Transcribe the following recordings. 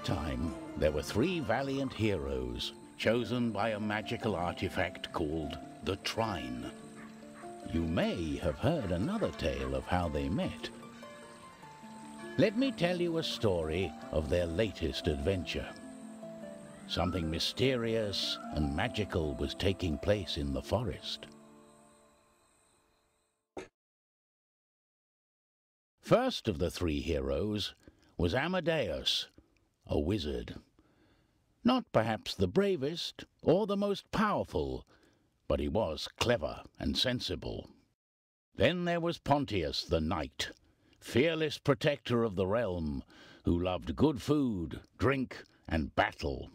time, there were 3 valiant heroes chosen by a magical artifact called the Trine. You may have heard another tale of how they met. Let me tell you a story of their latest adventure. Something mysterious and magical was taking place in the forest. First of the 3 heroes was Amadeus, a wizard. Not perhaps the bravest or the most powerful, but he was clever and sensible. Then there was Pontius the knight, fearless protector of the realm, who loved good food, drink, and battle.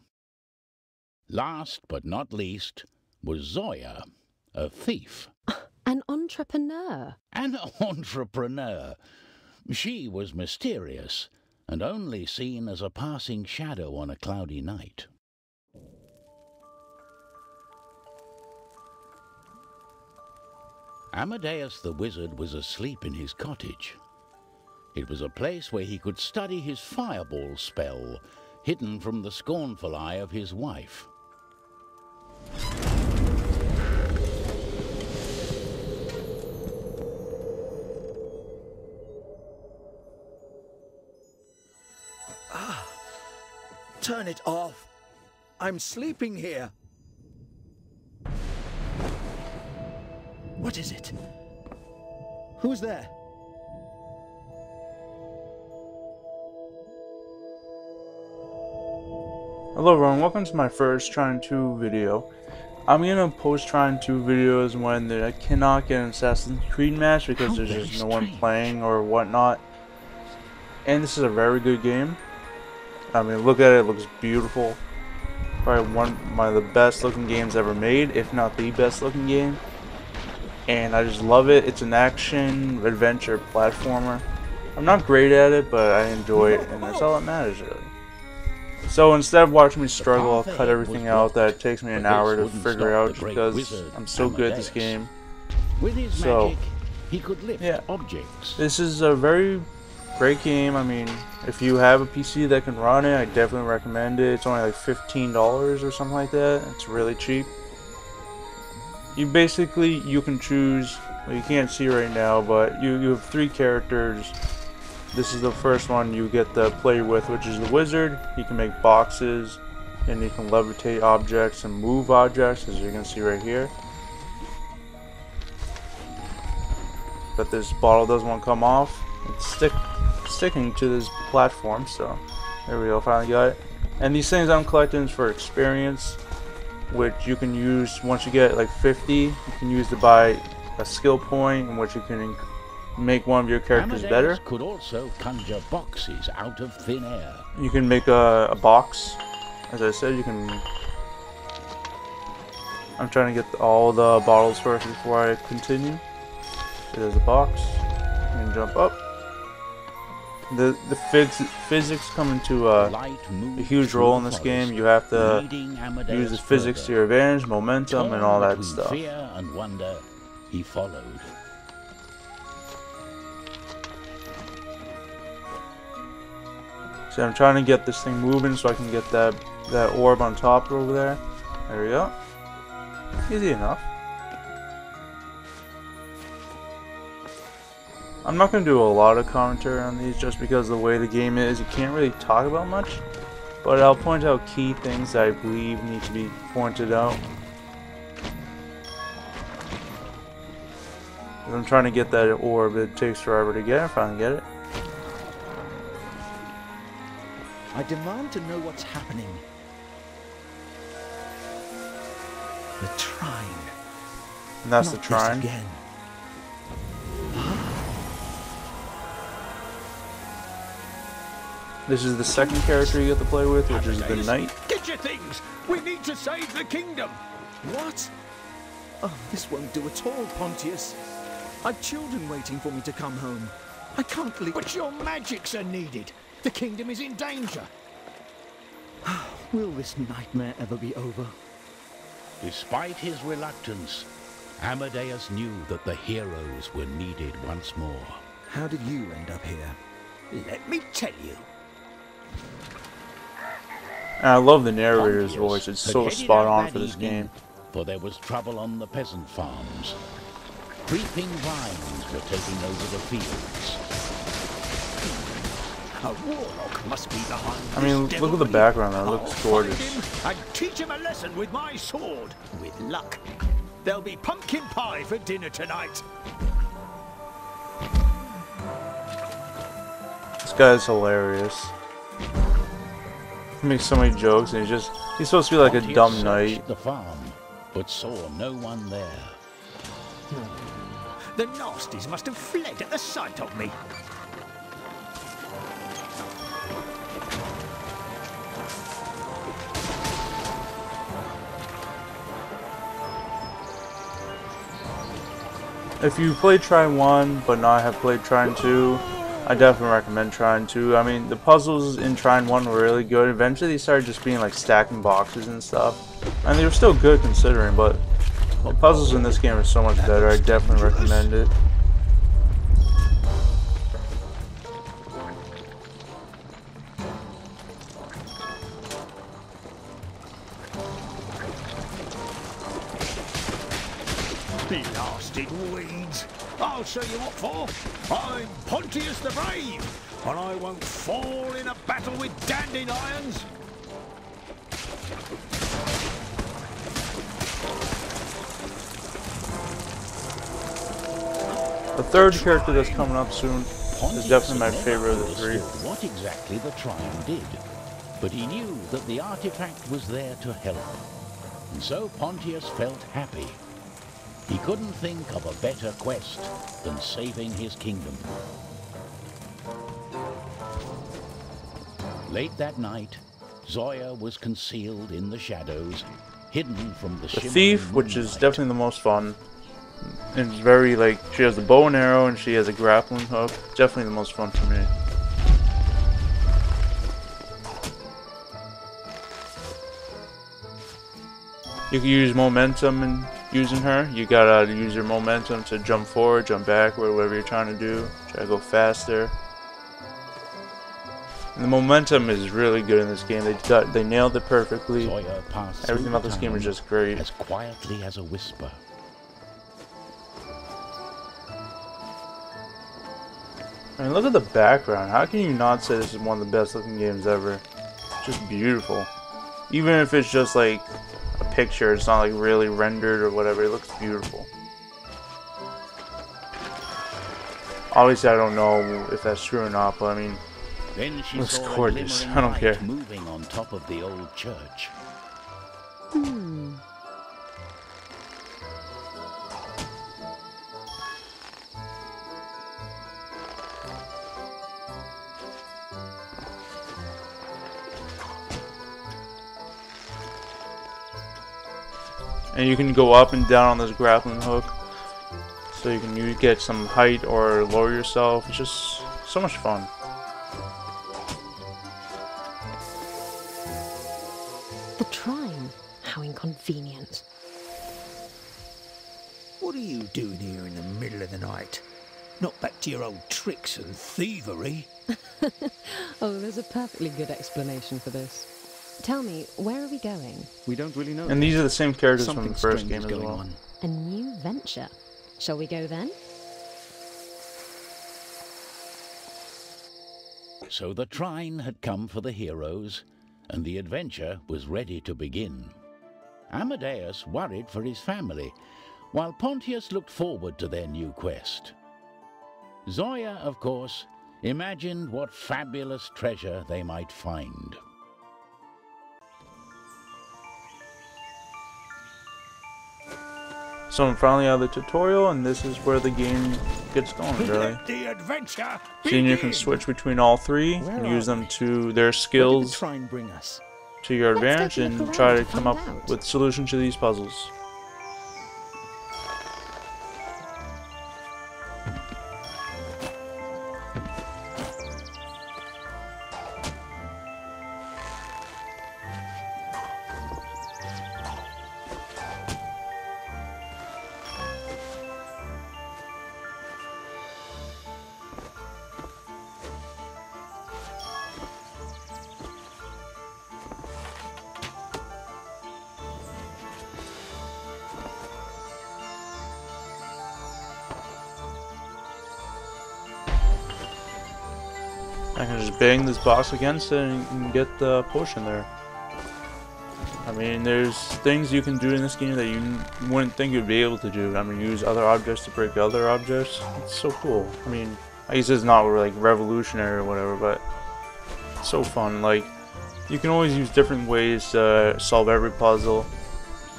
Last but not least was Zoya, a thief. An entrepreneur. An entrepreneur. She was mysterious and only seen as a passing shadow on a cloudy night. Amadeus the wizard was asleep in his cottage. It was a place where he could study his fireball spell, hidden from the scornful eye of his wife. Turn it off. I'm sleeping here. What is it? Who's there? Hello everyone, welcome to my first Trine 2 video. I'm gonna post Trine 2 videos when I cannot get an Assassin's Creed match because there's just no one playing or whatnot. And this is a very good game. I mean, look at it, it looks beautiful. Probably one of the best looking games ever made, if not the best looking game. And I just love it. It's an action, adventure, platformer. I'm not great at it, but I enjoy it, and that's all that matters really. So instead of watching me struggle, I'll cut everything out that takes me an hour to figure out because I'm so good at this game. So, yeah, this is a very great game. I mean, if you have a PC that can run it, I definitely recommend it. It's only like $15 or something like that. It's really cheap. You can choose, well, you can't see right now, but you have 3 characters. This is the first one you get to play with, which is the wizard. He can make boxes, and he can levitate objects and move objects, as you can see right here. But this bottle doesn't want to come off. It's sticking to this platform, so there we go, finally got it. And these things I'm collecting is for experience, which you can use once you get like 50. You can use to buy a skill point in which you can make one of your characters better. Could also conjure boxes out of thin air. You can make a box. As I said, you can. I'm trying to get all the bottles first before I continue. There's a box. You can jump up. The physics come into a huge role in this game. You have to use the physics to your advantage, momentum, and all that stuff. Fear and wonder, he followed. So I'm trying to get this thing moving so I can get that orb on top over there. There we go. Easy enough. I'm not going to do a lot of commentary on these just because of the way the game is. You can't really talk about much. But I'll point out key things that I believe need to be pointed out. I'm trying to get that orb. It takes forever to get. I finally get it. I demand to know what's happening. The Trine. And that's Not the Trine. this again. This is the second character you get to play with, which is the knight. Get your things! We need to save the kingdom! What? Oh, this won't do at all, Pontius. I've children waiting for me to come home. I can't leave. But your magics are needed. The kingdom is in danger. Will this nightmare ever be over? Despite his reluctance, Amadeus knew that the heroes were needed once more. How did you end up here? Let me tell you. And I love the narrator's voice. It's Had so headed spot out on that for this evening, game. For there was trouble on the peasant farms. Creeping vines were taking over the fields. A warlock must be behind I mean, this look at the devilry. background though. It I'll looks find gorgeous. him and teach him a lesson with my sword. With luck. There'll be pumpkin pie for dinner tonight. This guy's hilarious. He makes so many jokes, and he's supposed to be like a Pontius dumb searched knight. the farm, but saw no one there. The nasties must have fled at the sight of me. If you played Trine 1 but not have played Trine 2, I definitely recommend Trine 2. I mean, the puzzles in Trine 1 were really good. Eventually they started just being like stacking boxes and stuff. And they were still good considering, but the puzzles in this game are so much better. I definitely recommend it. Blasted weeds. I'll show you what for. I'm Pontius the Brave, and I won't fall in a battle with dandelions. The third character that's coming up soon is Pontius definitely my had never favorite of the three. understood what exactly the Trine did, but he knew that the artifact was there to help. And so Pontius felt happy. He couldn't think of a better quest than saving his kingdom. Late that night, Zoya was concealed in the shadows, hidden from the The shimmering thief, which is moonlight. definitely the most fun. And it's very like, she has the bow and arrow and she has a grappling hook. Definitely the most fun for me. You can use momentum in using her. You gotta use your momentum to jump forward, jump backward, whatever you're trying to do. Try to go faster. And the momentum is really good in this game. They nailed it perfectly. Zoya passed Everything through about this the game is town just great. as quietly as a whisper. I mean, look at the background. How can you not say this is one of the best looking games ever? It's just beautiful. Even if it's just like a picture, it's not like really rendered or whatever, it looks beautiful. Obviously I don't know if that's true or not, but I mean, Then she looks saw gorgeous. a glimmering I don't light care. moving on top of the old church. and you can go up and down on this grappling hook, so you can get some height or lower yourself. It's just so much fun. The Trine. How inconvenient. What are you doing here in the middle of the night? Not back to your old tricks and thievery. Oh, there's a perfectly good explanation for this. Tell me, where are we going? We don't really know. And these are the same characters Something from the first strange game is as going well. on. A new venture. Shall we go then? So the Trine had come for the heroes, and the adventure was ready to begin. Amadeus worried for his family, while Pontius looked forward to their new quest. Zoya, of course, imagined what fabulous treasure they might find. So I'm finally out of the tutorial, and this is where the game gets going, really. Let the adventure So you can begin. switch between all three Where and are use them we? to their Where did the skills Trine bring us? to your Let's take advantage a look and around try to to come find up out. with solutions to these puzzles. I can just bang this box against it and get the potion there. I mean, there's things you can do in this game that you wouldn't think you'd be able to do. I mean, use other objects to break other objects. It's so cool. I mean, I guess it's not like revolutionary or whatever, but it's so fun. Like, you can always use different ways to solve every puzzle.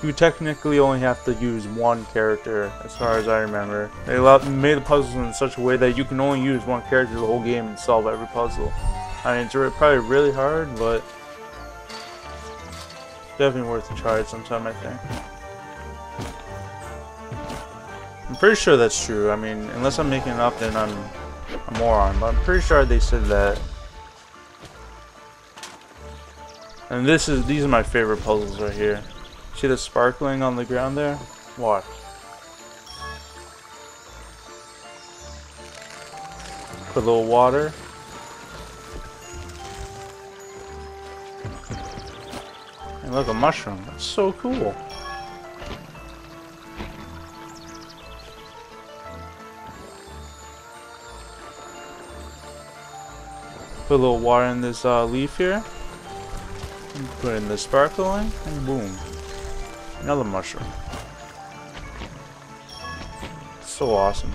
You technically only have to use one character, as far as I remember. They made the puzzles in such a way that you can only use one character the whole game and solve every puzzle. I mean, it's probably really hard, but definitely worth a try sometime, I think. I'm pretty sure that's true. I mean, unless I'm making it up, then I'm a moron. But I'm pretty sure they said that. And these are my favorite puzzles right here. See the sparkling on the ground there? Watch. Put a little water. And look, a mushroom. That's so cool. Put a little water in this leaf here. And put in the sparkling, and boom. Another mushroom. So awesome.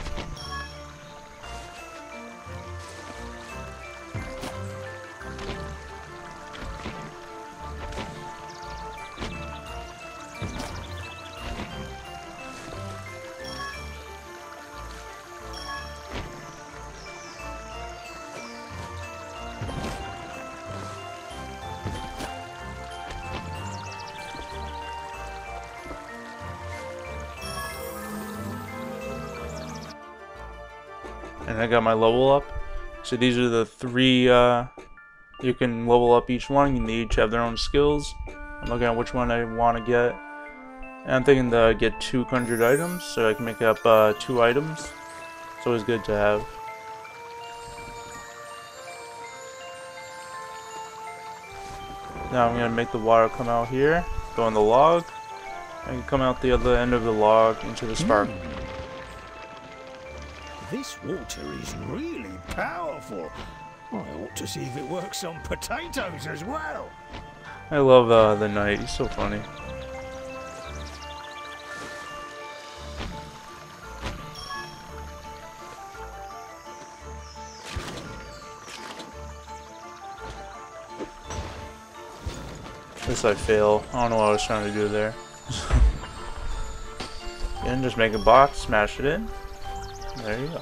And I got my level up. So these are the three, you can level up each one. They each have their own skills. I'm looking at which one I want to get. And I'm thinking to get 200 items, so I can make up 2 items. It's always good to have. Now I'm going to make the water come out here, go in the log, and come out the other end of the log into the spark. This water is really powerful. I ought to see if it works on potatoes as well. I love the knight. He's so funny. Guess I fail. I don't know what I was trying to do there. And just make a box, smash it in. There you go.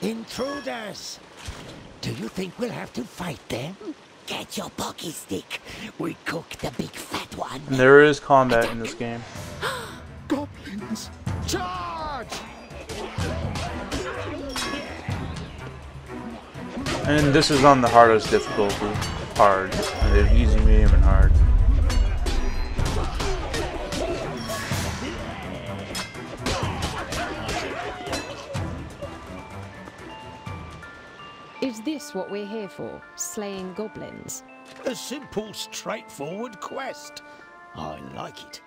Intruders! Do you think we'll have to fight them? Get your pocky stick. We cooked the big fat one. And there is combat in this game. Goblins! Charge! And this is on the hardest difficulty. Hard. And they have easy, medium, and hard. Is this what we're here for? Slaying goblins? A simple, straightforward quest. I like it.